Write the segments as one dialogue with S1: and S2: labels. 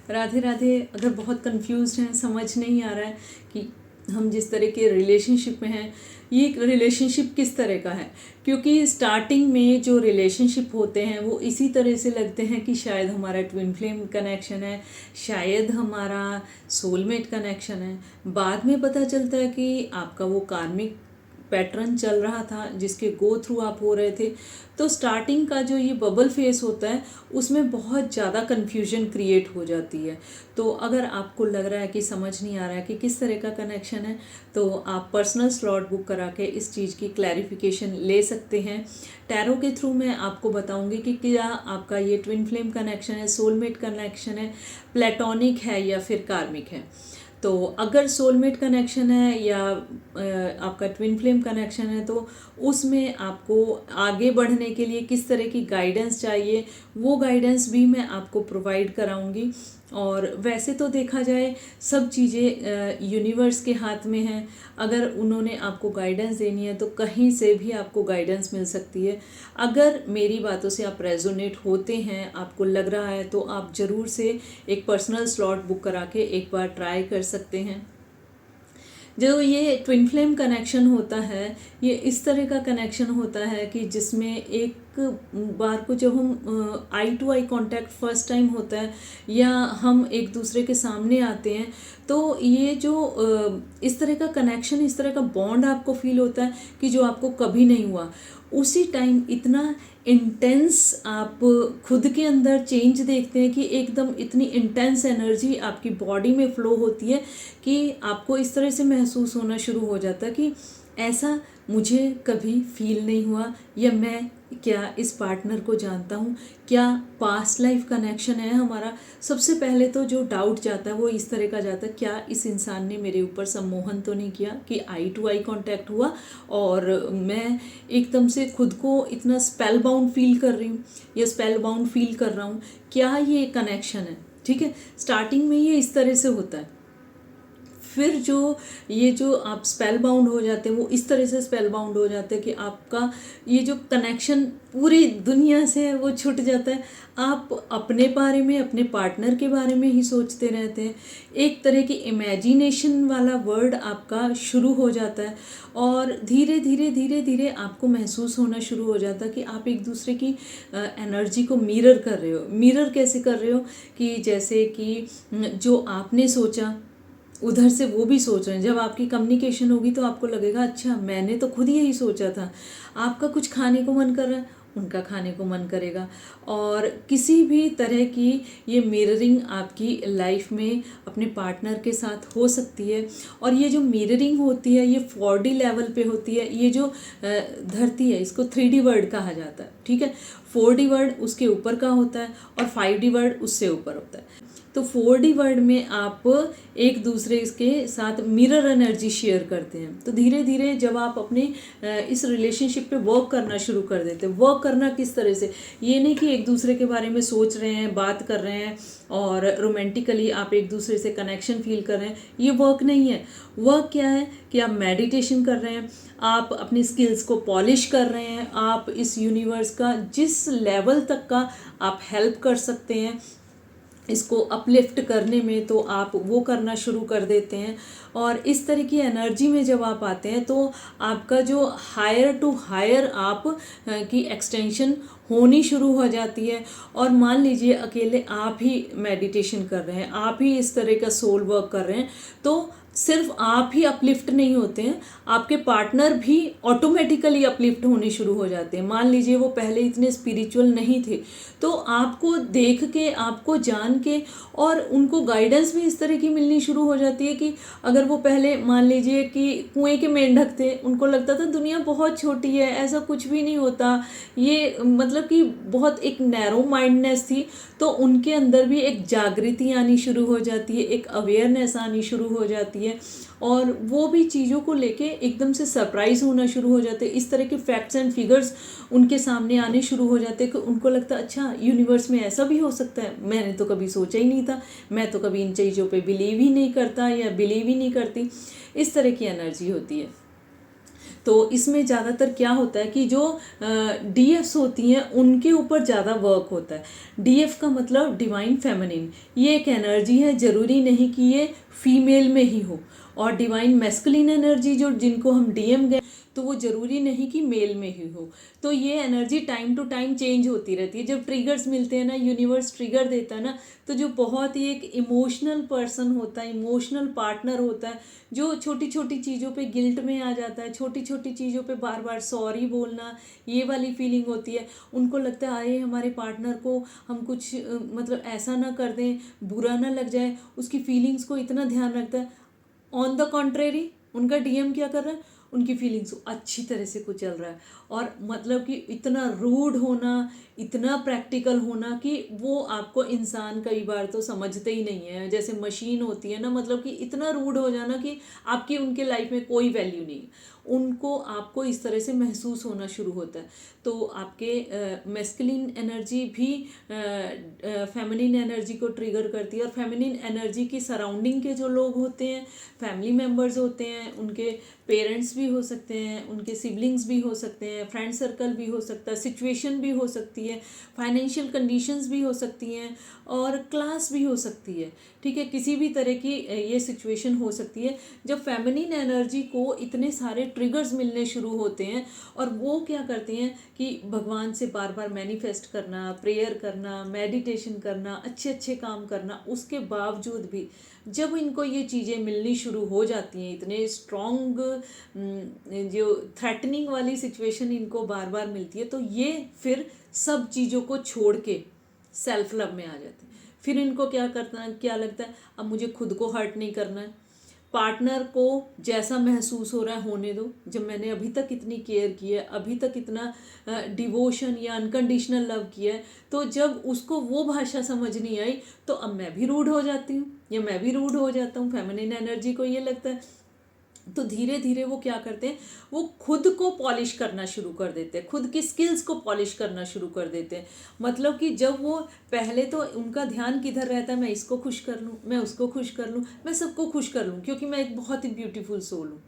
S1: राधे राधे। अगर बहुत कंफ्यूज हैं, समझ नहीं आ रहा है कि हम जिस तरह के रिलेशनशिप में हैं, ये रिलेशनशिप किस तरह का है, क्योंकि स्टार्टिंग में जो रिलेशनशिप होते हैं वो इसी तरह से लगते हैं कि शायद हमारा ट्विन फ्लेम कनेक्शन है, शायद हमारा सोलमेट कनेक्शन है। बाद में पता चलता है कि आपका वो कार्मिक पैटर्न चल रहा था जिसके गो थ्रू आप हो रहे थे। तो स्टार्टिंग का जो ये बबल फेस होता है उसमें बहुत ज़्यादा कन्फ्यूजन क्रिएट हो जाती है। तो अगर आपको लग रहा है कि समझ नहीं आ रहा है कि किस तरह का कनेक्शन है, तो आप पर्सनल स्लॉट बुक करा के इस चीज़ की क्लैरिफिकेशन ले सकते हैं। टैरो के थ्रू मैं आपको बताऊंगी कि क्या आपका ये ट्विन फ्लेम कनेक्शन है, सोलमेट कनेक्शन है, प्लेटोनिक है या फिर कार्मिक है। तो अगर सोलमेट कनेक्शन है या आपका ट्विन फ्लेम कनेक्शन है, तो उसमें आपको आगे बढ़ने के लिए किस तरह की गाइडेंस चाहिए, वो गाइडेंस भी मैं आपको प्रोवाइड कराऊंगी। और वैसे तो देखा जाए सब चीज़ें यूनिवर्स के हाथ में हैं। अगर उन्होंने आपको गाइडेंस देनी है तो कहीं से भी आपको गाइडेंस मिल सकती है। अगर मेरी बातों से आप रेजोनेट होते हैं, आपको लग रहा है, तो आप ज़रूर से एक पर्सनल स्लॉट बुक करा के एक बार ट्राई कर सकते हैं। जो ये ट्विन फ्लेम कनेक्शन होता है, ये इस तरह का कनेक्शन होता है कि जिसमें एक बार को जब हम eye to eye contact first time होता है या हम एक दूसरे के सामने आते हैं, तो ये जो इस तरह का कनेक्शन, इस तरह का बॉन्ड आपको फील होता है कि जो आपको कभी नहीं हुआ। उसी टाइम इतना इंटेंस आप खुद के अंदर चेंज देखते हैं कि एकदम इतनी इंटेंस एनर्जी आपकी बॉडी में फ्लो होती है कि आपको इस तरह से महसूस होना शुरू हो जाता है कि ऐसा मुझे कभी फील नहीं हुआ, या मैं क्या इस पार्टनर को जानता हूँ, क्या पास्ट लाइफ कनेक्शन है हमारा। सबसे पहले तो जो डाउट जाता है वो इस तरह का जाता है, क्या इस इंसान ने मेरे ऊपर सम्मोहन तो नहीं किया कि आई टू आई कांटेक्ट हुआ और मैं एकदम से खुद को इतना स्पेल बाउंड फील कर रही हूँ या स्पेल बाउंड फील कर रहा हूँ, क्या ये कनेक्शन है। ठीक है, स्टार्टिंग में ये इस तरह से होता है। फिर जो आप स्पेल बाउंड हो जाते हैं, वो इस तरह से स्पेल बाउंड हो जाते हैं कि आपका ये जो कनेक्शन पूरी दुनिया से है वो छूट जाता है। आप अपने बारे में, अपने पार्टनर के बारे में ही सोचते रहते हैं। एक तरह की इमेजिनेशन वाला वर्ड आपका शुरू हो जाता है और धीरे धीरे धीरे धीरे आपको महसूस होना शुरू हो जाता है कि आप एक दूसरे की एनर्जी को मिरर कर रहे हो। मिरर कैसे कर रहे हो कि जैसे कि जो आपने सोचा उधर से वो भी सोच रहे हैं। जब आपकी कम्युनिकेशन होगी तो आपको लगेगा अच्छा मैंने तो खुद यही सोचा था। आपका कुछ खाने को मन कर रहा है, उनका खाने को मन करेगा। और किसी भी तरह की ये मिररिंग आपकी लाइफ में अपने पार्टनर के साथ हो सकती है। और ये जो मिररिंग होती है ये 4D लेवल पे होती है। ये जो धरती है इसको 3D वर्ल्ड कहा जाता है। ठीक है, 4D वर्ल्ड उसके ऊपर का होता है और 5D वर्ल्ड उससे ऊपर होता है। तो 4D वर्ल्ड में आप एक दूसरे के साथ मिरर एनर्जी शेयर करते हैं। तो धीरे धीरे जब आप अपने इस रिलेशनशिप पे वर्क करना शुरू कर देते हैं, वर्क करना किस तरह से, ये नहीं कि एक दूसरे के बारे में सोच रहे हैं, बात कर रहे हैं और रोमांटिकली आप एक दूसरे से कनेक्शन फील कर रहे हैं, ये वर्क नहीं है। वर्क क्या है कि आप मेडिटेशन कर रहे हैं, आप अपनी स्किल्स को पॉलिश कर रहे हैं, आप इस यूनिवर्स का जिस लेवल तक का आप हेल्प कर सकते हैं इसको अपलिफ्ट करने में, तो आप वो करना शुरू कर देते हैं। और इस तरह की एनर्जी में जब आप आते हैं तो आपका जो हायर टू हायर आप की एक्सटेंशन होनी शुरू हो जाती है। और मान लीजिए अकेले आप ही मेडिटेशन कर रहे हैं, आप ही इस तरह का सोल वर्क कर रहे हैं, तो सिर्फ आप ही अपलिफ्ट नहीं होते हैं, आपके पार्टनर भी ऑटोमेटिकली अपलिफ्ट होने शुरू हो जाते हैं। मान लीजिए वो पहले इतने स्पिरिचुअल नहीं थे, तो आपको देख के, आपको जान के और उनको गाइडेंस भी इस तरह की मिलनी शुरू हो जाती है कि अगर वो पहले मान लीजिए कि कुएं के मेंढक थे, उनको लगता था दुनिया बहुत छोटी है, ऐसा कुछ भी नहीं होता, ये मतलब कि बहुत एक नैरो माइंडनेस थी, तो उनके अंदर भी एक जागृति आनी शुरू हो जाती है, एक अवेयरनेस आनी शुरू हो जाती है और वो भी चीज़ों को लेके एकदम से सरप्राइज होना शुरू हो जाते हैं। इस तरह के फैक्ट्स एंड फिगर्स उनके सामने आने शुरू हो जाते हैं कि उनको लगता है अच्छा यूनिवर्स में ऐसा भी हो सकता है, मैंने तो कभी सोचा ही नहीं था, मैं तो कभी इन चीज़ों पे बिलीव ही नहीं करता या बिलीव ही नहीं करती। इस तरह की एनर्जी होती है। तो इसमें ज़्यादातर क्या होता है कि जो डीएफ्स होती हैं उनके ऊपर ज़्यादा वर्क होता है। डीएफ का मतलब डिवाइन फेमिनिन, ये एक एनर्जी है, ज़रूरी नहीं कि ये फीमेल में ही हो। और डिवाइन मैस्कुलिन एनर्जी जो जिनको हम डीएम गए, तो वो ज़रूरी नहीं कि मेल में ही हो। तो ये energy time to time change होती रहती है। जब ट्रिगर्स मिलते हैं ना, यूनिवर्स ट्रिगर देता है ना, तो जो बहुत ही एक इमोशनल पर्सन होता है, इमोशनल पार्टनर होता है, जो छोटी छोटी चीज़ों पे गिल्ट में आ जाता है, छोटी छोटी चीज़ों पे बार बार सॉरी बोलना, ये वाली फीलिंग होती है। उनको लगता है अरे हमारे पार्टनर को हम कुछ मतलब ऐसा ना कर दें, बुरा ना लग जाए, उसकी फीलिंग्स को इतना ध्यान रखता है। ऑन द कॉन्ट्रेरी उनका डीएम क्या कर रहा है, उनकी फीलिंग्स को अच्छी तरह से कुछ चल रहा है। और मतलब कि इतना रूड होना, इतना प्रैक्टिकल होना कि वो आपको इंसान कई बार तो समझते ही नहीं है, जैसे मशीन होती है ना, मतलब कि इतना रूड हो जाना कि आपकी उनके लाइफ में कोई वैल्यू नहीं है। उनको आपको इस तरह से महसूस होना शुरू होता है। तो आपके मैस्कुलिन एनर्जी भी फेमिनिन एनर्जी को ट्रिगर करती है। और फेमिनिन एनर्जी की सराउंडिंग के जो लोग होते हैं, फैमिली मेम्बर्स होते हैं, उनके पेरेंट्स भी हो सकते हैं, उनके सिबलिंग्स भी हो सकते हैं, फ्रेंड सर्कल भी हो सकता है, सिचुएशन भी हो सकती है, फाइनेंशियल कंडीशंस भी हो सकती हैं, और क्लास भी हो सकती है। ठीक है, किसी भी तरह की ये सिचुएशन हो सकती है जब फेमिनिन एनर्जी को इतने सारे ट्रिगर्स मिलने शुरू होते हैं। और वो क्या करते हैं कि भगवान से बार बार मैनिफेस्ट करना, प्रेयर करना, मेडिटेशन करना, अच्छे अच्छे काम करना, उसके बावजूद भी जब इनको ये चीज़ें मिलनी शुरू हो जाती हैं, इतने स्ट्रॉन्ग जो थ्रेटनिंग वाली सिचुएशन इनको बार बार मिलती है, तो ये फिर सब चीज़ों को छोड़ के सेल्फ लव में आ जाते हैं। फिर इनको क्या लगता है, अब मुझे खुद को हर्ट नहीं करना है, पार्टनर को जैसा महसूस हो रहा है होने दो। जब मैंने अभी तक इतनी केयर की है, अभी तक इतना डिवोशन या अनकंडीशनल लव किया है, तो जब उसको वो भाषा समझ नहीं आई, तो अब मैं भी रूड हो जाती हूँ या मैं भी रूड हो जाता हूँ। फेमिनिन एनर्जी को ये लगता है। तो धीरे धीरे वो क्या करते हैं, वो खुद को पॉलिश करना शुरू कर देते हैं, खुद की स्किल्स को पॉलिश करना शुरू कर देते हैं। मतलब कि जब वो पहले तो उनका ध्यान किधर रहता है, मैं इसको खुश कर लूँ, मैं उसको खुश कर लूँ, मैं सबको खुश कर लूँ, क्योंकि मैं एक बहुत ही ब्यूटीफुल सोल हूँ।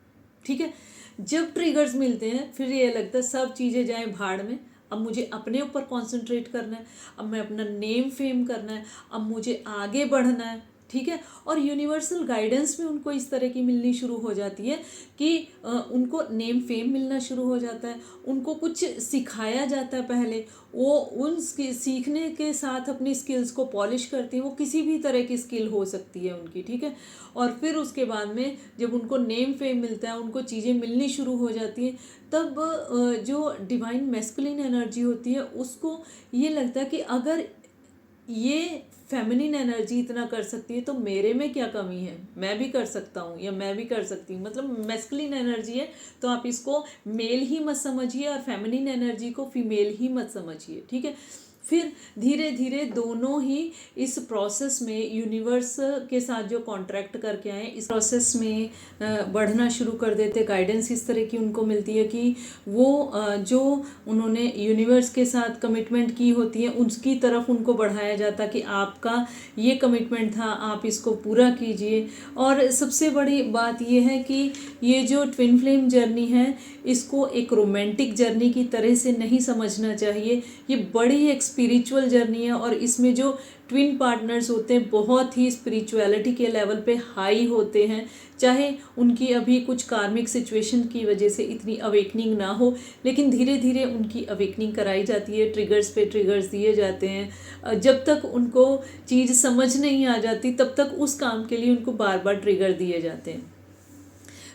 S1: ठीक है, जब ट्रिगर्स मिलते हैं फिर ये लगता है सब चीज़ें जाएं भाड़ में, अब मुझे अपने ऊपर कॉन्सेंट्रेट करना है, अब मैं अपना नेम फेम करना है, अब मुझे आगे बढ़ना है। ठीक है, और यूनिवर्सल गाइडेंस भी उनको इस तरह की मिलनी शुरू हो जाती है कि उनको नेम फेम मिलना शुरू हो जाता है, उनको कुछ सिखाया जाता है। पहले वो उन सीखने के साथ अपनी स्किल्स को पॉलिश करती हैं, वो किसी भी तरह की स्किल हो सकती है उनकी। ठीक है, और फिर उसके बाद में जब उनको नेम फेम मिलता है, उनको चीज़ें मिलनी शुरू हो जाती हैं, तब जो डिवाइन मैस्कुलिन एनर्जी होती है उसको ये लगता है कि अगर ये फेमिनिन एनर्जी इतना कर सकती है तो मेरे में क्या कमी है, मैं भी कर सकता हूँ या मैं भी कर सकती हूँ। मतलब मैस्कुलिन एनर्जी है तो आप इसको मेल ही मत समझिए और फेमिनिन एनर्जी को फीमेल ही मत समझिए। ठीक है, फिर धीरे धीरे दोनों ही इस प्रोसेस में यूनिवर्स के साथ जो कॉन्ट्रैक्ट करके आए, इस प्रोसेस में बढ़ना शुरू कर देते। गाइडेंस इस तरह की उनको मिलती है कि वो जो उन्होंने यूनिवर्स के साथ कमिटमेंट की होती है उसकी तरफ उनको बढ़ाया जाता कि आपका ये कमिटमेंट था, आप इसको पूरा कीजिए। और सबसे बड़ी बात ये है कि ये जो ट्विन फ्लेम जर्नी है इसको एक रोमांटिक जर्नी की तरह से नहीं समझना चाहिए। ये बड़ी एक स्पिरिचुअल जर्नी है और इसमें जो ट्विन पार्टनर्स होते हैं बहुत ही स्पिरिचुअलिटी के लेवल पे हाई होते हैं। चाहे उनकी अभी कुछ कार्मिक सिचुएशन की वजह से इतनी अवेकनिंग ना हो, लेकिन धीरे धीरे उनकी अवेकनिंग कराई जाती है, ट्रिगर्स पे ट्रिगर्स दिए जाते हैं। जब तक उनको चीज़ समझ नहीं आ जाती तब तक उस काम के लिए उनको बार बार ट्रिगर दिए जाते हैं।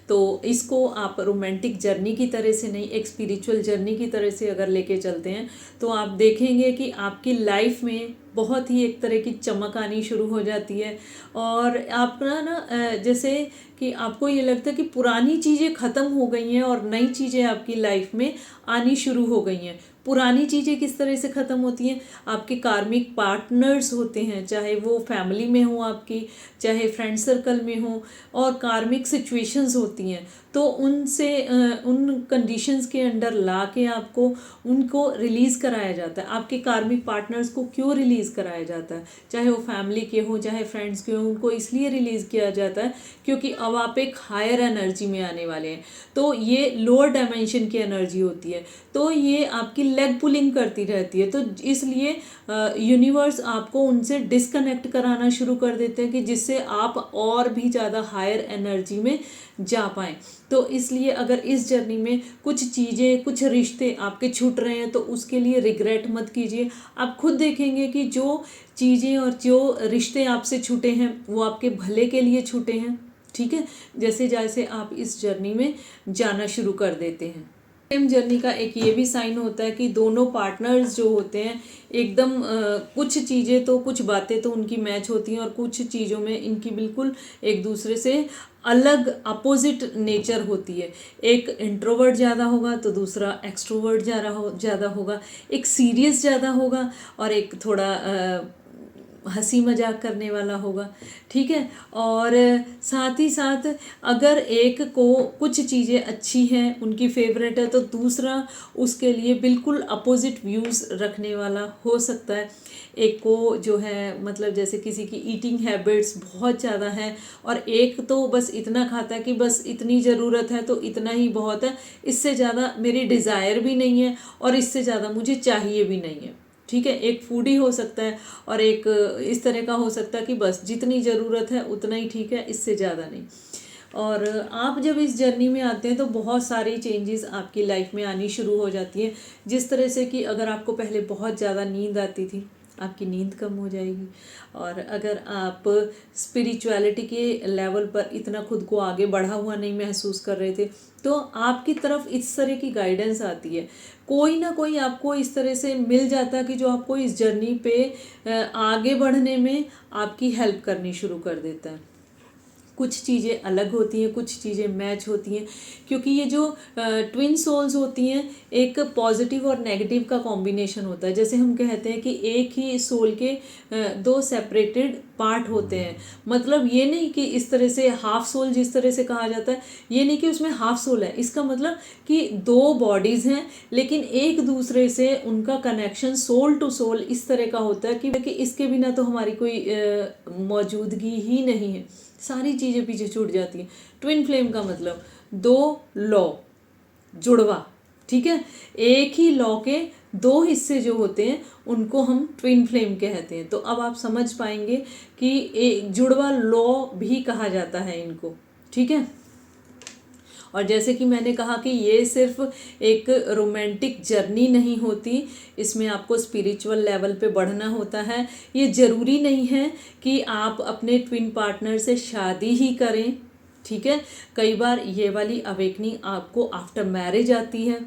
S1: तो इसको आप रोमांटिक जर्नी की तरह से नहीं, एक स्पिरिचुअल जर्नी की तरह से अगर लेके चलते हैं तो आप देखेंगे कि आपकी लाइफ में बहुत ही एक तरह की चमक आनी शुरू हो जाती है। और आपका ना जैसे कि आपको ये लगता है कि पुरानी चीज़ें ख़त्म हो गई हैं और नई चीज़ें आपकी लाइफ में आनी शुरू हो गई हैं। पुरानी चीज़ें किस तरह से ख़त्म होती हैं, आपके कार्मिक पार्टनर्स होते हैं, चाहे वो फैमिली में हो आपकी, चाहे फ्रेंड सर्कल में हो, और कार्मिक सिचुएशंस होती हैं, तो उनसे उन कंडीशंस के अंडर ला के आपको उनको रिलीज़ कराया जाता है। आपके कार्मिक पार्टनर्स को क्यों रिलीज़ रिलीज़ कराया जाता है, चाहे वो फैमिली के हों चाहे फ्रेंड्स के हों, उनको इसलिए रिलीज़ किया जाता है क्योंकि अब आप एक हायर एनर्जी में आने वाले हैं। तो ये लोअर डायमेंशन की एनर्जी होती है, तो ये आपकी लेग पुलिंग करती रहती है। तो इसलिए यूनिवर्स आपको उनसे डिस्कनेक्ट कराना शुरू कर देते हैं कि जिससे आप और भी ज़्यादा हायर एनर्जी में जा पाएँ। तो इसलिए अगर इस जर्नी में कुछ चीज़ें कुछ रिश्ते आपके छूट रहे हैं तो उसके लिए रिग्रेट मत कीजिए। आप खुद देखेंगे कि जो चीज़ें और जो रिश्ते आपसे छूटे हैं वो आपके भले के लिए छूटे हैं। ठीक है, जैसे जैसे आप इस जर्नी में जाना शुरू कर देते हैं। सेम जर्नी का एक ये भी साइन होता है कि दोनों पार्टनर्स जो होते हैं एकदम कुछ चीज़ें तो कुछ बातें तो उनकी मैच होती हैं और कुछ चीज़ों में इनकी बिल्कुल एक दूसरे से अलग अपोजिट नेचर होती है। एक इंट्रोवर्ट ज़्यादा होगा तो दूसरा एक्सट्रोवर्ट ज़्यादा होगा, एक सीरियस ज़्यादा होगा और एक थोड़ा हंसी मजाक करने वाला होगा। ठीक है, और साथ ही साथ अगर एक को कुछ चीज़ें अच्छी हैं उनकी फेवरेट है तो दूसरा उसके लिए बिल्कुल अपोजिट व्यूज़ रखने वाला हो सकता है। एक को जो है मतलब जैसे किसी की ईटिंग हैबिट्स बहुत ज़्यादा हैं और एक तो बस इतना खाता है कि बस इतनी ज़रूरत है तो इतना ही बहुत है, इससे ज़्यादा मेरी डिज़ायर भी नहीं है और इससे ज़्यादा मुझे चाहिए भी नहीं है। ठीक है, एक फूडी हो सकता है और एक इस तरह का हो सकता है कि बस जितनी ज़रूरत है उतना ही ठीक है, इससे ज़्यादा नहीं। और आप जब इस जर्नी में आते हैं तो बहुत सारी चेंजेस आपकी लाइफ में आनी शुरू हो जाती हैं। जिस तरह से कि अगर आपको पहले बहुत ज़्यादा नींद आती थी, आपकी नींद कम हो जाएगी। और अगर आप स्पिरिचुअलिटी के लेवल पर इतना खुद को आगे बढ़ा हुआ नहीं महसूस कर रहे थे तो आपकी तरफ इस तरह की गाइडेंस आती है। कोई ना कोई आपको इस तरह से मिल जाता है कि जो आपको इस जर्नी पे आगे बढ़ने में आपकी हेल्प करनी शुरू कर देता है। कुछ चीज़ें अलग होती हैं, कुछ चीज़ें मैच होती हैं, क्योंकि ये जो ट्विन सोल्स होती हैं एक पॉजिटिव और नेगेटिव का कॉम्बिनेशन होता है। जैसे हम कहते हैं कि एक ही सोल के दो सेपरेटेड पार्ट होते हैं। मतलब ये नहीं कि इस तरह से हाफ सोल जिस तरह से कहा जाता है, ये नहीं कि उसमें हाफ सोल है। इसका मतलब कि दो बॉडीज़ हैं लेकिन एक दूसरे से उनका कनेक्शन सोल टू सोल इस तरह का होता है कि इसके बिना तो हमारी कोई मौजूदगी ही नहीं है, सारी चीज़ें पीछे छूट जाती हैं। ट्विन फ्लेम का मतलब दो लॉ, जुड़वा। ठीक है, एक ही लॉ के दो हिस्से जो होते हैं उनको हम ट्विन फ्लेम कहते हैं। तो अब आप समझ पाएंगे कि एक जुड़वा लॉ भी कहा जाता है इनको। ठीक है, और जैसे कि मैंने कहा कि ये सिर्फ एक रोमांटिक जर्नी नहीं होती, इसमें आपको स्पिरिचुअल लेवल पे बढ़ना होता है। ये ज़रूरी नहीं है कि आप अपने ट्विन पार्टनर से शादी ही करें। ठीक है, कई बार ये वाली अवेकनिंग आपको आफ्टर मैरिज आती है।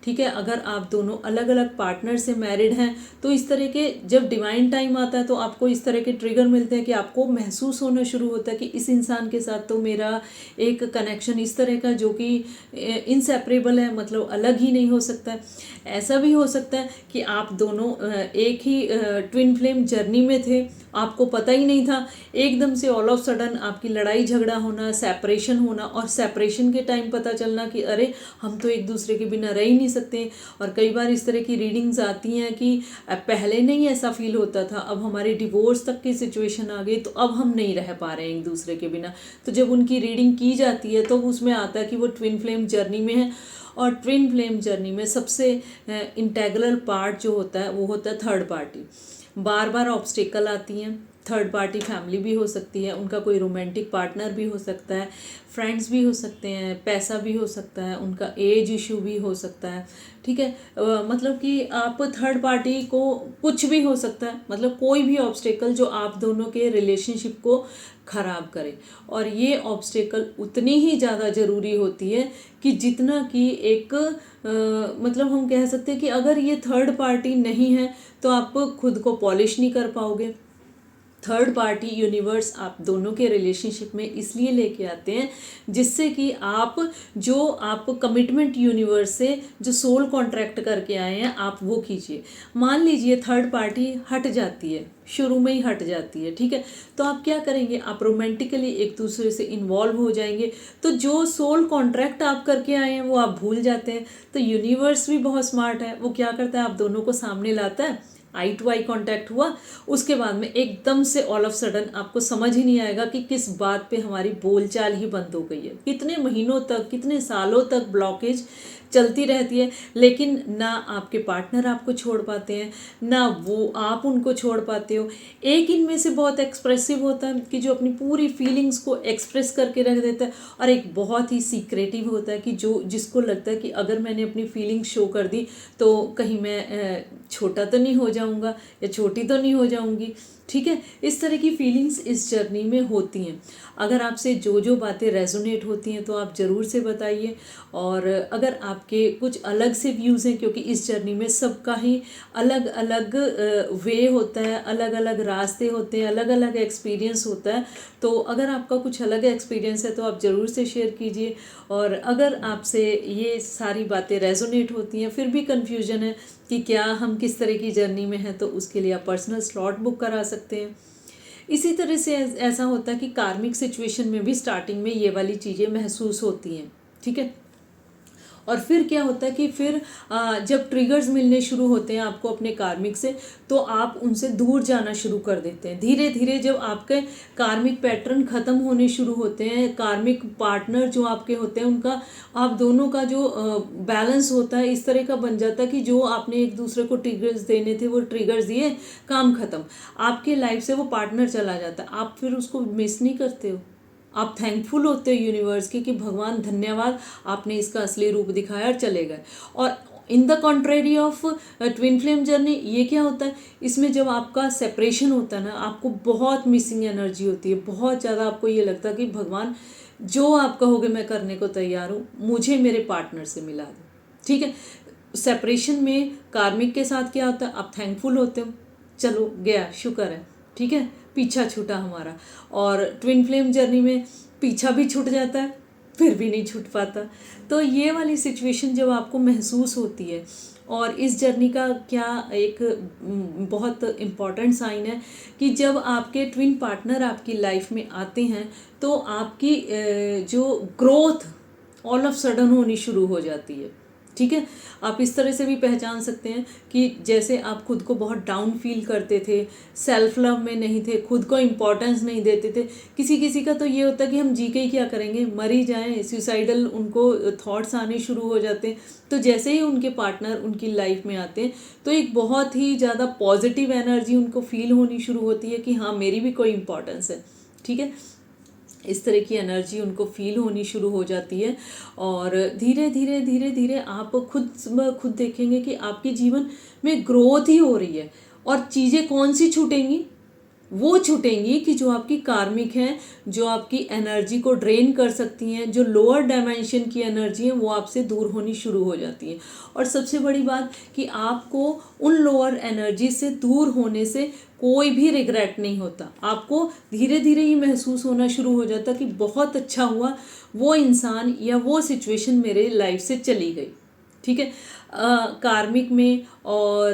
S1: ठीक है, अगर आप दोनों अलग अलग पार्टनर से मैरिड हैं तो इस तरह के जब डिवाइन टाइम आता है तो आपको इस तरह के ट्रिगर मिलते हैं कि आपको महसूस होना शुरू होता है कि इस इंसान के साथ तो मेरा एक कनेक्शन इस तरह का जो कि इनसेपरेबल है, मतलब अलग ही नहीं हो सकता है। ऐसा भी हो सकता है कि आप दोनों एक ही ट्विन फ्लेम जर्नी में थे, आपको पता ही नहीं था, एकदम से ऑल ऑफ सडन आपकी लड़ाई झगड़ा होना, सेपरेशन होना, और सेपरेशन के टाइम पता चलना कि अरे हम तो एक दूसरे के बिना रह ही नहीं सकते। और कई बार इस तरह की रीडिंग्स आती हैं कि पहले नहीं ऐसा फील होता था, अब हमारी डिवोर्स तक की सिचुएशन आ गई तो अब हम नहीं रह पा रहे हैं एक दूसरे के बिना। तो जब उनकी रीडिंग की जाती है तो उसमें आता है कि वो ट्विन फ्लेम जर्नी में है। और ट्विन फ्लेम जर्नी में सबसे इंटेग्रल पार्ट जो होता है वो होता है थर्ड पार्टी। बार बार ऑब्स्टिकल आती हैं। थर्ड पार्टी फैमिली भी हो सकती है, उनका कोई रोमांटिक पार्टनर भी हो सकता है, फ्रेंड्स भी हो सकते हैं, पैसा भी हो सकता है, उनका एज इशू भी हो सकता है। ठीक है, मतलब कि आप थर्ड पार्टी को कुछ भी हो सकता है, मतलब कोई भी ऑब्स्टेकल जो आप दोनों के रिलेशनशिप को ख़राब करे। और ये ऑब्स्टेकल उतनी ही ज़्यादा ज़रूरी होती है कि जितना कि एक मतलब हम कह सकते हैं कि अगर ये थर्ड पार्टी नहीं है तो आप खुद को पॉलिश नहीं कर पाओगे। थर्ड पार्टी यूनिवर्स आप दोनों के रिलेशनशिप में इसलिए लेके आते हैं जिससे कि आप कमिटमेंट यूनिवर्स से जो सोल कॉन्ट्रैक्ट करके आए हैं आप वो कीजिए। मान लीजिए थर्ड पार्टी हट जाती है, शुरू में ही हट जाती है। ठीक है, तो आप क्या करेंगे, आप रोमांटिकली एक दूसरे से इन्वॉल्व हो जाएंगे, तो जो सोल कॉन्ट्रैक्ट आप करके आए हैं वो आप भूल जाते हैं। तो यूनिवर्स भी बहुत स्मार्ट है, वो क्या करता है, आप दोनों को सामने लाता है, आई टू आई कांटेक्ट हुआ, उसके बाद में एकदम से ऑल ऑफ सडन आपको समझ ही नहीं आएगा कि किस बात पे हमारी बोलचाल ही बंद हो गई है। कितने महीनों तक, कितने सालों तक ब्लॉकेज चलती रहती है, लेकिन ना आपके पार्टनर आपको छोड़ पाते हैं, ना वो आप उनको छोड़ पाते हो। एक इनमें से बहुत एक्सप्रेसिव होता है कि जो अपनी पूरी फीलिंग्स को एक्सप्रेस करके रख देता है, और एक बहुत ही सीक्रेटिव होता है कि जो जिसको लगता है कि अगर मैंने अपनी फीलिंग्स शो कर दी तो कहीं मैं छोटा तो नहीं हो जाऊंगा या छोटी तो नहीं हो जाऊंगी। ठीक है, इस तरह की फीलिंग्स इस जर्नी में होती हैं। अगर आपसे जो जो बातें रेजोनेट होती हैं तो आप ज़रूर से बताइए, और अगर आपके कुछ अलग से व्यूज़ हैं, क्योंकि इस जर्नी में सबका ही अलग अलग वे होता है, अलग अलग रास्ते होते हैं, अलग अलग एक्सपीरियंस होता है, तो अगर आपका कुछ अलग एक्सपीरियंस है तो आप ज़रूर से शेयर कीजिए। और अगर आपसे ये सारी बातें रेजोनेट होती हैं, फिर भी कन्फ्यूजन है कि क्या हम किस तरह की जर्नी में हैं, तो उसके लिए आप पर्सनल स्लॉट बुक करा सकते हैं। इसी तरह से ऐसा होता है कि कार्मिक सिचुएशन में भी स्टार्टिंग में ये वाली चीज़ें महसूस होती हैं। ठीक है, और फिर क्या होता है कि फिर जब ट्रिगर्स मिलने शुरू होते हैं आपको अपने कार्मिक से, तो आप उनसे दूर जाना शुरू कर देते हैं। धीरे धीरे जब आपके कार्मिक पैटर्न ख़त्म होने शुरू होते हैं, कार्मिक पार्टनर जो आपके होते हैं उनका, आप दोनों का जो बैलेंस होता है इस तरह का बन जाता है कि जो आपने एक दूसरे को ट्रिगर्स देने थे वो ट्रिगर्स दिए, काम ख़त्म, आपके लाइफ से वो पार्टनर चला जाता है। आप फिर उसको मिस नहीं करते हो, आप थैंकफुल होते हो यूनिवर्स की कि भगवान धन्यवाद, आपने इसका असली रूप दिखाया और चले गए। और in the contrary of twin flame journey ये क्या होता है, इसमें जब आपका सेपरेशन होता है ना, आपको बहुत मिसिंग एनर्जी होती है, बहुत ज़्यादा आपको ये लगता है कि भगवान जो आप कहोगे मैं करने को तैयार हूँ, मुझे मेरे पार्टनर से मिला दो। ठीक है, सेपरेशन में कार्मिक के साथ क्या होता है, आप थैंकफुल होते हो, चलो गया, शुक्र है, ठीक है, पीछा छूटा हमारा। और ट्विन फ्लेम जर्नी में पीछा भी छूट जाता है, फिर भी नहीं छूट पाता। तो ये वाली सिचुएशन जब आपको महसूस होती है, और इस जर्नी का क्या एक बहुत इम्पॉर्टेंट साइन है कि जब आपके ट्विन पार्टनर आपकी लाइफ में आते हैं तो आपकी जो ग्रोथ ऑल ऑफ सडन होनी शुरू हो जाती है। ठीक है, आप इस तरह से भी पहचान सकते हैं कि जैसे आप खुद को बहुत डाउन फील करते थे, सेल्फ लव में नहीं थे, खुद को इम्पोर्टेंस नहीं देते थे। किसी किसी का तो ये होता है कि हम जी के ही क्या करेंगे, मर ही जाएं, सुसाइडल उनको थॉट्स आने शुरू हो जाते हैं। तो जैसे ही उनके पार्टनर उनकी लाइफ में आते हैं तो एक बहुत ही ज़्यादा पॉजिटिव एनर्जी उनको फील होनी शुरू होती है कि हाँ मेरी भी कोई इम्पोर्टेंस है। ठीक है, इस तरह की एनर्जी उनको फील होनी शुरू हो जाती है, और धीरे धीरे धीरे धीरे आप खुद देखेंगे कि आपके जीवन में ग्रोथ ही हो रही है। और चीज़ें कौन सी छूटेंगी, वो छूटेंगी कि जो आपकी कार्मिक हैं, जो आपकी एनर्जी को ड्रेन कर सकती हैं, जो लोअर डायमेंशन की एनर्जी है वो आपसे दूर होनी शुरू हो जाती है। और सबसे बड़ी बात कि आपको उन लोअर एनर्जी से दूर होने से कोई भी रिग्रेट नहीं होता। आपको धीरे धीरे ही महसूस होना शुरू हो जाता कि बहुत अच्छा हुआ वो इंसान या वो सिचुएशन मेरे लाइफ से चली गई। ठीक है, कार्मिक में और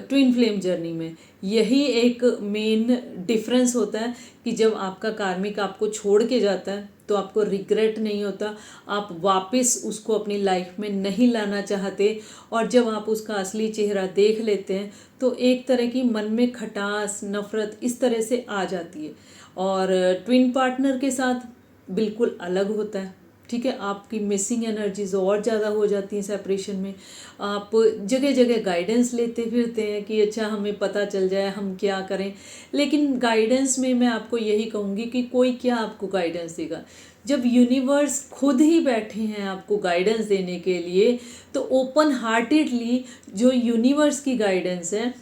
S1: ट्विन फ्लेम जर्नी में यही एक मेन डिफरेंस होता है कि जब आपका कार्मिक आपको छोड़ के जाता है तो आपको रिग्रेट नहीं होता, आप वापस उसको अपनी लाइफ में नहीं लाना चाहते। और जब आप उसका असली चेहरा देख लेते हैं तो एक तरह की मन में खटास, नफ़रत इस तरह से आ जाती है। और ट्विन पार्टनर के साथ बिल्कुल अलग होता है। ठीक है, आपकी मिसिंग एनर्जीज और ज़्यादा हो जाती हैं सेपरेशन में। आप जगह जगह गाइडेंस लेते फिरते हैं कि अच्छा हमें पता चल जाए हम क्या करें, लेकिन गाइडेंस में मैं आपको यही कहूँगी कि कोई क्या आपको गाइडेंस देगा। जब यूनिवर्स खुद ही बैठे हैं आपको गाइडेंस देने के लिए, तो ओपन हार्टेडली जो यूनिवर्स की गाइडेंस है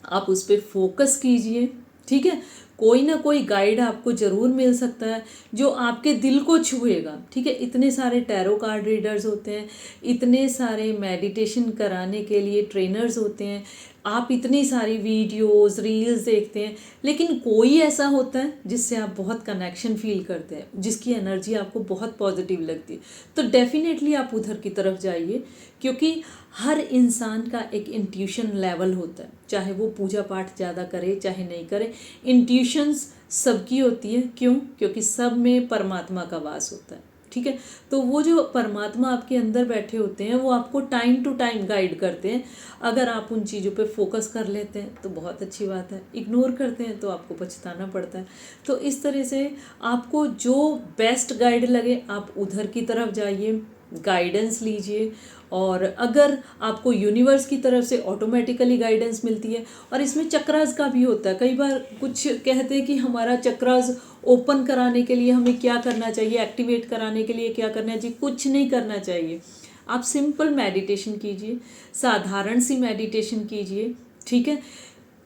S1: आप उस पर फोकस कीजिए। ठीक है, कोई ना कोई गाइड आपको ज़रूर मिल सकता है जो आपके दिल को छुएगा। ठीक है, इतने सारे टैरो कार्ड रीडर्स होते हैं, इतने सारे मेडिटेशन कराने के लिए ट्रेनर्स होते हैं, आप इतनी सारी वीडियोस रील्स देखते हैं, लेकिन कोई ऐसा होता है जिससे आप बहुत कनेक्शन फील करते हैं, जिसकी एनर्जी आपको बहुत पॉजिटिव लगती है, तो डेफिनेटली आप उधर की तरफ जाइए। क्योंकि हर इंसान का एक इंट्यूशन लेवल होता है, चाहे वो पूजा पाठ ज़्यादा करे चाहे नहीं करे, इंट्यूशंस सबकी होती है। क्यों? क्योंकि सब में परमात्मा का वास होता है। ठीक है। तो वो जो परमात्मा आपके अंदर बैठे होते हैं वो आपको टाइम टू टाइम गाइड करते हैं। अगर आप उन चीज़ों पे फोकस कर लेते हैं तो बहुत अच्छी बात है, इग्नोर करते हैं तो आपको पछताना पड़ता है। तो इस तरह से आपको जो बेस्ट गाइड लगे आप उधर की तरफ जाइए, गाइडेंस लीजिए। और अगर आपको यूनिवर्स की तरफ से ऑटोमेटिकली गाइडेंस मिलती है, और इसमें चक्रास का भी होता है। कई बार कुछ कहते हैं कि हमारा चक्रास ओपन कराने के लिए हमें क्या करना चाहिए, एक्टिवेट कराने के लिए क्या करना चाहिए। कुछ नहीं करना चाहिए, आप सिंपल मेडिटेशन कीजिए, साधारण सी मेडिटेशन कीजिए, ठीक है।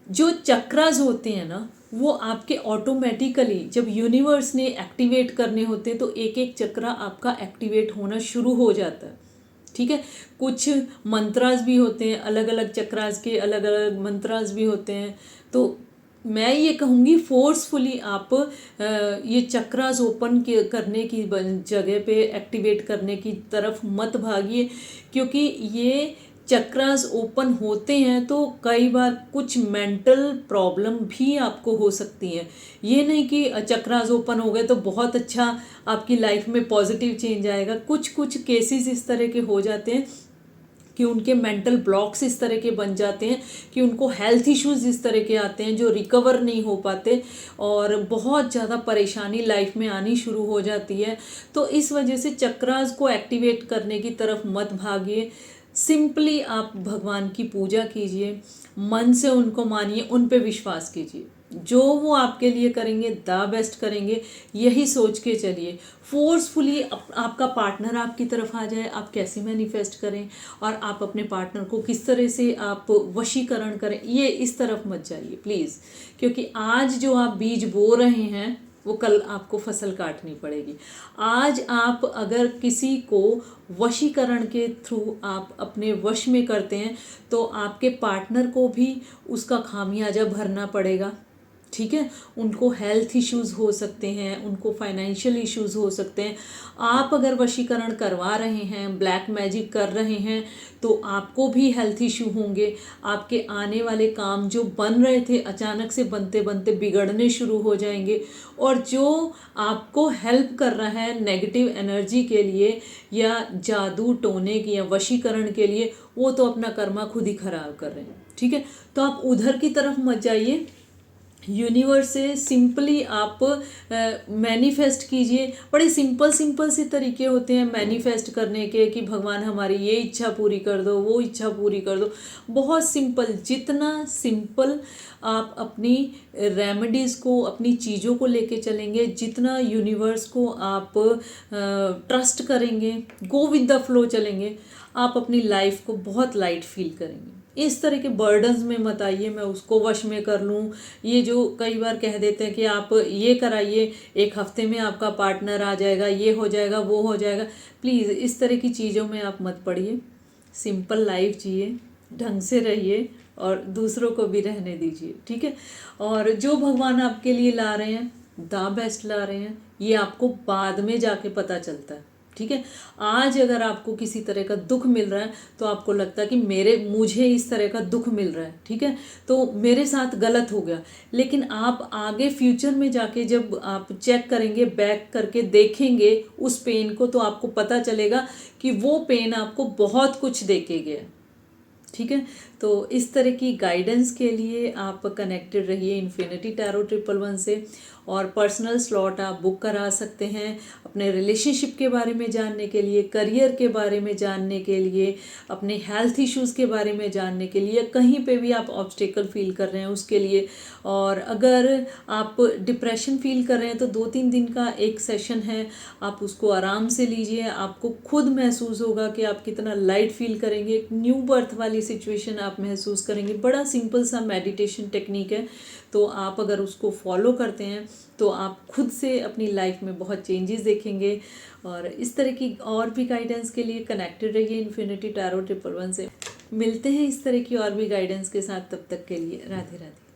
S1: जो चक्रास होते हैं ना वो आपके ऑटोमेटिकली जब यूनिवर्स ने एक्टिवेट करने होते हैं तो एक एक चक्रा आपका एक्टिवेट होना शुरू हो जाता है, ठीक है। कुछ मंत्रास भी होते हैं, अलग अलग चक्रास के अलग अलग मंत्रास भी होते हैं। तो मैं ये कहूँगी फोर्सफुली आप ये चक्रास ओपन करने की जगह पे एक्टिवेट करने की तरफ मत भागिए, क्योंकि ये चक्रास ओपन होते हैं तो कई बार कुछ मेंटल प्रॉब्लम भी आपको हो सकती हैं। ये नहीं कि चक्रास ओपन हो गए तो बहुत अच्छा आपकी लाइफ में पॉजिटिव चेंज आएगा। कुछ कुछ केसेस इस तरह के हो जाते हैं कि उनके मेंटल ब्लॉक्स इस तरह के बन जाते हैं कि उनको हेल्थ इश्यूज इस तरह के आते हैं जो रिकवर नहीं हो पाते, और बहुत ज़्यादा परेशानी लाइफ में आनी शुरू हो जाती है। तो इस वजह से चक्रास को एक्टिवेट करने की तरफ मत भागिए। सिंपली आप भगवान की पूजा कीजिए, मन से उनको मानिए, उन पे विश्वास कीजिए, जो वो आपके लिए करेंगे द बेस्ट करेंगे, यही सोच के चलिए। फोर्सफुली आपका पार्टनर आपकी तरफ आ जाए, आप कैसे मैनिफेस्ट करें और आप अपने पार्टनर को किस तरह से आप वशीकरण करें, ये इस तरफ मत जाइए प्लीज़। क्योंकि आज जो आप बीज बो रहे हैं वो कल आपको फसल काटनी पड़ेगी। आज आप अगर किसी को वशीकरण के थ्रू आप अपने वश में करते हैं तो आपके पार्टनर को भी उसका खामियाजा भरना पड़ेगा, ठीक है। उनको हेल्थ इश्यूज़ हो सकते हैं, उनको फाइनेंशियल इश्यूज़ हो सकते हैं। आप अगर वशीकरण करवा रहे हैं, ब्लैक मैजिक कर रहे हैं, तो आपको भी हेल्थ इश्यू होंगे। आपके आने वाले काम जो बन रहे थे अचानक से बनते बनते बिगड़ने शुरू हो जाएंगे, और जो आपको हेल्प कर रहा है नेगेटिव एनर्जी के लिए या जादू टोने की या वशीकरण के लिए, वो तो अपना कर्मा खुद ही खराब कर रहे हैं, ठीक है। तो आप उधर की तरफ मत जाइए। यूनिवर्स से सिंपली आप मैनिफेस्ट कीजिए। बड़े सिंपल सिंपल से तरीके होते हैं मैनिफेस्ट करने के कि भगवान हमारी ये इच्छा पूरी कर दो, वो इच्छा पूरी कर दो। बहुत सिंपल, जितना सिंपल आप अपनी रेमेडीज़ को, अपनी चीज़ों को लेके चलेंगे, जितना यूनिवर्स को आप ट्रस्ट करेंगे, गो विद द फ्लो चलेंगे, आप अपनी लाइफ को बहुत लाइट फील करेंगे। इस तरह के बर्डन्स में मत आइए, मैं उसको वश में कर लूँ। ये जो कई बार कह देते हैं कि आप ये कराइए, एक हफ्ते में आपका पार्टनर आ जाएगा, ये हो जाएगा, वो हो जाएगा। प्लीज़ इस तरह की चीज़ों में आप मत पड़िए। सिंपल लाइफ जिए, ढंग से रहिए और दूसरों को भी रहने दीजिए, ठीक है। और जो भगवान आपके लिए ला रहे हैं, द बेस्ट ला रहे हैं, ये आपको बाद में जाके पता चलता है, ठीक है। आज अगर आपको किसी तरह का दुख मिल रहा है तो आपको लगता है कि मुझे इस तरह का दुख मिल रहा है, ठीक है, तो मेरे साथ गलत हो गया। लेकिन आप आगे फ्यूचर में जाके जब आप चेक करेंगे, बैक करके देखेंगे उस पेन को, तो आपको पता चलेगा कि वो पेन आपको बहुत कुछ दे के गया, ठीक है। तो इस तरह की गाइडेंस के लिए आप कनेक्टेड रहिए इन्फिनिटी टैरो 111 से। और पर्सनल स्लॉट आप बुक करा सकते हैं अपने रिलेशनशिप के बारे में जानने के लिए, करियर के बारे में जानने के लिए, अपने हेल्थ इश्यूज़ के बारे में जानने के लिए, कहीं पे भी आप ऑब्स्टेकल फील कर रहे हैं उसके लिए। और अगर आप डिप्रेशन फील कर रहे हैं तो 2-3 दिन का एक सेशन है, आप उसको आराम से लीजिए। आपको खुद महसूस होगा कि आप कितना लाइट फील करेंगे, एक न्यू बर्थ वाली सिचुएशन आप महसूस करेंगे। बड़ा सिंपल सा मेडिटेशन टेक्निक है, तो आप अगर उसको फॉलो करते हैं तो आप खुद से अपनी लाइफ में बहुत चेंजेस देखेंगे। और इस तरह की और भी गाइडेंस के लिए कनेक्टेड रहिए इन्फिनिटी टैरो 111 से। मिलते हैं इस तरह की और भी गाइडेंस के साथ, तब तक के लिए राधे राधे।